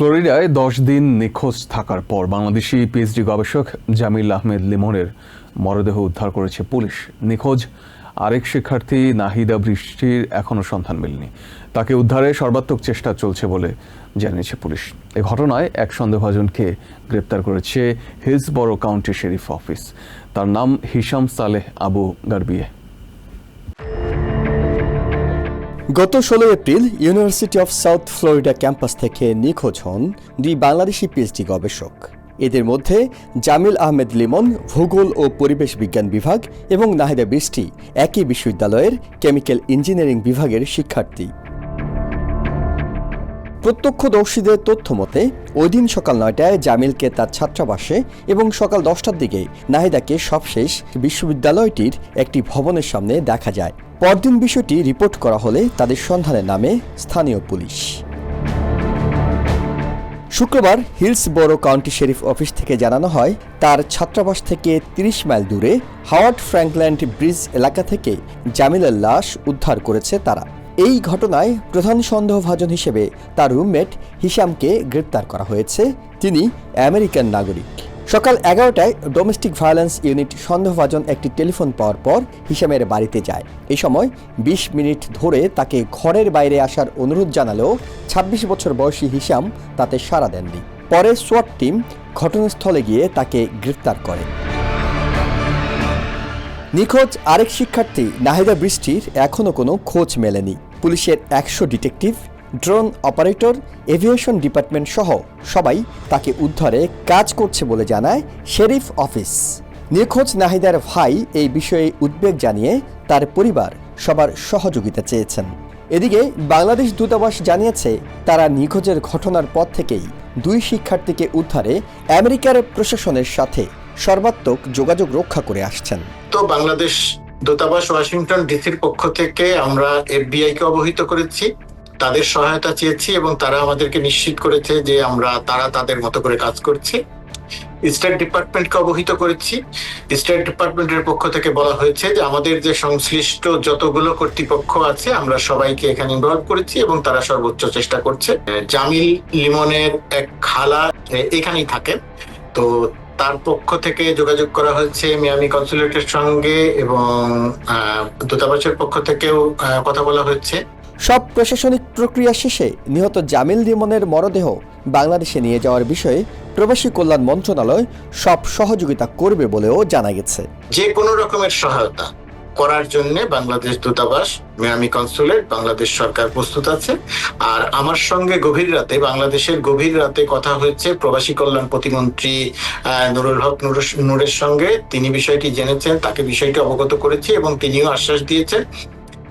ফ্লোরিডায় 10 দিন নিখোঁজ থাকার পর বাংলাদেশি পিএইচডি গবেষক জামিল আহমেদ লিমনের মরদেহ উদ্ধার করেছে পুলিশ। নিখোঁজ আরেক শিক্ষার্থী নাহিদা বৃষ্টির এখনও সন্ধান মেলেনি। তাকে উদ্ধারে সর্বাত্মক চেষ্টা চলছে বলে জানিয়েছে পুলিশ। এ ঘটনায় এক সন্দেহভাজনকে গ্রেপ্তার করেছে হিলসবরো কাউন্টি শেরিফ অফিস। তার নাম হিশাম সালেহ আবু গারবিয়ে। গত 16 April university of south Florida campus থেকে নিখোঁজ হন 2 বাংলাদেশি পিএইচডি গবেষক। এদের মধ্যে জামিল আহমেদ লিমন ভূগোল ও পরিবেশ বিজ্ঞান বিভাগ এবং নাহিদা বৃষ্টি একই বিশ্ববিদ্যালয়ের কেমিক্যাল ইঞ্জিনিয়ারিং বিভাগের শিক্ষার্থী। প্রত্যক্ষদর্শীদের তথ্য মতে ওই দিন সকাল 9টায় জামিলকে তার ছাত্রাবাসে এবং সকাল 10টার দিকে নাহিদাকে সবশেষ বিশ্ববিদ্যালয়টির একটি ভবনের সামনে দেখা যায়। পরদিন বিষয়টি রিপোর্ট করা হলে তাদের সন্ধানে নামে স্থানীয় পুলিশ। শুক্রবার হিলসবরো কাউন্টি শেরিফ অফিস থেকে জানানো হয়, তার ছাত্রাবাস থেকে 30 মাইল দূরে হাওয়ার্ড ফ্র্যাঙ্কল্যান্ড ব্রিজ এলাকা থেকে জামিলের লাশ উদ্ধার করেছে তারা। এই ঘটনায় প্রধান সন্দেহভাজন হিসেবে তার রুমমেট হিশামকে গ্রেপ্তার করা হয়েছে। তিনি আমেরিকান নাগরিক। সকাল 11টায় ডোমেস্টিক ভায়োলেন্স ইউনিট সন্দেহভাজন একটি টেলিফোন পাওয়ার পর হিশামের বাড়িতে যায়। এই সময় 20 মিনিট ধরে তাকে ঘরের বাইরে আসার অনুরোধ জানালেও 26 বছর বয়সী হিশাম তাতে সাড়া দেননি। পরে সোয়াট টিম ঘটনাস্থলে গিয়ে তাকে গ্রেপ্তার করে। নিখোঁজ আরেক শিক্ষার্থী নাহিদা বৃষ্টির এখনও কোনো খোঁজ মেলেনি। পুলিশের 100 detective, drone operator, aviation department সহ সবাই তাকে উদ্ধারে কাজ করছে বলে জানায় শেরিফ অফিস। নিখোঁজ নাহিদার ভাই এই বিষয়ে উদ্বেগ জানিয়ে তার পরিবার সবার সহযোগিতা চেয়েছেন। এদিকে বাংলাদেশ দূতাবাস জানিয়েছে, তারা নিখোঁজের ঘটনার পর থেকেই 2 শিক্ষার্থীকে উদ্ধারে আমেরিকার প্রশাসনের সাথে সর্বাত্মক যোগাযোগ রক্ষা করে আসছেন। তো বাংলাদেশ দূতাবাস ওয়াশিংটন ডিসির পক্ষ থেকে আমরা এফবিআই কে অবহিত করেছি, তাদের সহায়তা চেয়েছি এবং তারা আমাদেরকে নিশ্চিত করেছে যে তারা তাদের মতো করে কাজ করছে। স্টেট ডিপার্টমেন্টকে অবহিত করেছি। স্টেট ডিপার্টমেন্টের পক্ষ থেকে বলা হয়েছে যে আমাদের যে সংশ্লিষ্ট যতগুলো কর্তৃপক্ষ আছে আমরা সবাইকে এখানে ইনভলভ করেছি এবং তারা সর্বোচ্চ চেষ্টা করছে। জামিল লিমনের এক খালা এখানেই থাকেন, তো তার পক্ষ থেকে যোগাযোগ করা হয়েছে মিয়ামি কনসুলেটের সঙ্গে এবং দূতাবাসের পক্ষ থেকেও কথা বলা হয়েছে। সব প্রশাসনিক প্রক্রিয়া শেষে নিহত জামিল লিমনের মরদেহ বাংলাদেশে নিয়ে যাওয়ার বিষয়ে প্রবাসী কল্যাণ মন্ত্রণালয় সব সহযোগিতা করবে বলেও জানা গেছে। যে কোনো রকমের সহায়তা করার জন্য বাংলাদেশ দূতাবাস, মিয়ামি কনসুলেট, বাংলাদেশ সরকার প্রস্তুত আছে। আর আমার সঙ্গে বাংলাদেশের গভীর রাতে কথা হয়েছে প্রবাসী কল্যাণ প্রতিমন্ত্রী নুরুল হক নূরের সঙ্গে। তিনি বিষয়টি জেনেছেন, তাকে বিষয়টি অবগত করেছি এবং তিনিও আশ্বাস দিয়েছেন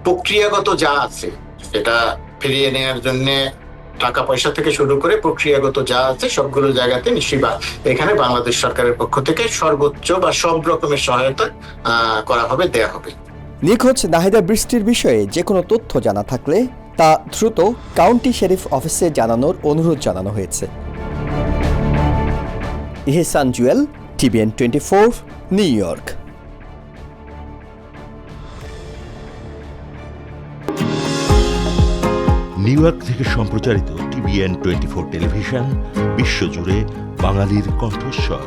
প্রক্রিয়াগত যা আছে সেটা ফিরিয়ে নেওয়ার জন্য টাকা পয়সা থেকে শুরু করে প্রক্রিয়াগত যা আছে সবগুলো জায়গাতে নিশ্চয়ই এখানে বাংলাদেশ সরকারের পক্ষ থেকে সর্বোচ্চ বা সব রকমের সহায়তা করা হবে, দেয়া হবে। নিখোঁজ নাহিদা বৃষ্টির বিষয়ে যে কোনো তথ্য জানা থাকলে তা দ্রুত কাউন্টি শেরিফ অফিসে জানানোর অনুরোধ জানানো হয়েছে। Ihsan Jewel, TVN 24, New York. New York থেকে সম্প্রচারিত TVN 24 টেলিভিশন বিশ্বজুড়ে বাঙালির কণ্ঠস্বর।